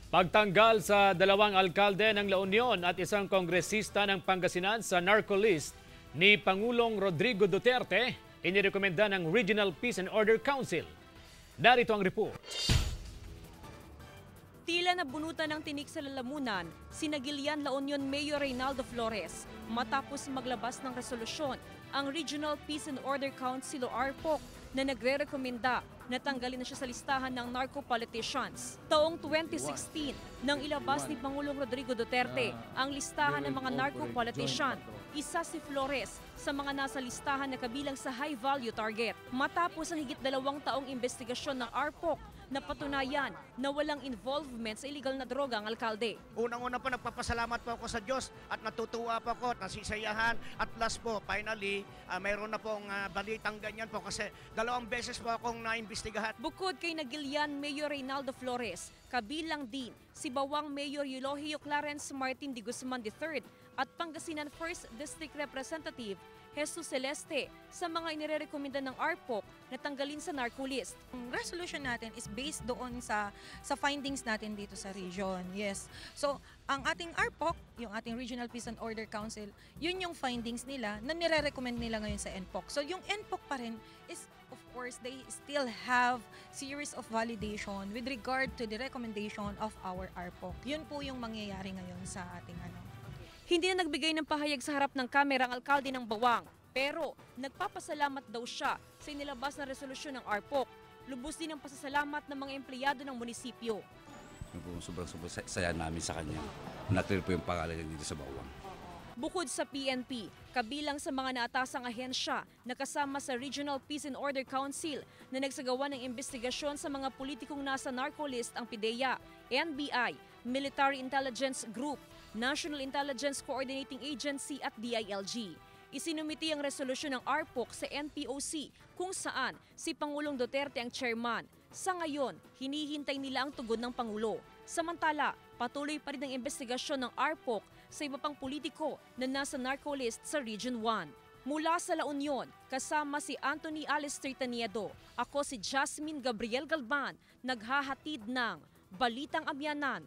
Pagtanggal sa dalawang alkalde ng La Union at isang kongresista ng Pangasinan sa narco list ni Pangulong Rodrigo Duterte, inirekomenda ng Regional Peace and Order Council. Narito ang report. Tila nabunutan ng tinik sa lalamunan, sinagilian La Union Mayor Reynaldo Flores matapos maglabas ng resolusyon ang Regional Peace and Order Council o RPOC na nagre-rekomenda na tanggalin na siya sa listahan ng narco politicians. Taong 2016, nang ilabas ni Pangulong Rodrigo Duterte ang listahan ng mga narco politician, isa si Flores sa mga nasa listahan na kabilang sa high-value target. Matapos ang higit 2 taong investigasyon ng RPOC, napatunayan na walang involvement sa illegal na droga ang alkalde. Unang-una po, nagpapasalamat po ako sa Diyos at natutuwa po ako, nasisayahan. At last po, finally, mayroon na pong balitang ganyan po kasi 2 beses po akong naimbestigahan. Bukod kay Nagilian Mayor Reynaldo Flores, kabilang din si Bawang Mayor Eulogio Clarence Martin de Guzman III at Pangasinan 1st District Representative Jesus Celeste sa mga inirekomenda ng RPOC na tanggalin sa narco list. Ang resolution natin is based doon sa findings natin dito sa region. Yes. So, ang ating RPOC, yung ating Regional Peace and Order Council, yun yung findings nila na nire-recommend nila ngayon sa NPOC. So, yung NPOC pa rin is, of course, they still have series of validation with regard to the recommendation of our RPOC. Yun po yung mangyayari ngayon sa ating Hindi na nagbigay ng pahayag sa harap ng kamera ang alkalde ng Bawang, pero nagpapasalamat daw siya sa inilabas na resolusyon ng RPOC. Lubos din ang pasasalamat ng mga empleyado ng munisipyo. Sobrang saya namin sa kanya. Na-clear po yung pangalan niya dito sa Bawang. Bukod sa PNP, kabilang sa mga naatasang ahensya na kasama sa Regional Peace and Order Council na nagsagawa ng investigasyon sa mga politikong nasa narco list ang PIDEA, NBI, Military Intelligence Group, National Intelligence Coordinating Agency at DILG. Isinumiti ang resolusyon ng RPOC sa NPOC kung saan si Pangulong Duterte ang chairman. Sa ngayon, hinihintay nila ang tugon ng Pangulo. Samantala, patuloy pa rin ang investigasyon ng RPOC sa iba pang politiko na nasa narco list sa Region 1. Mula sa La Union, kasama si Anthony Alistair Taniedo, ako si Jasmine Gabriel Galban, naghahatid ng Balitang Amyanan.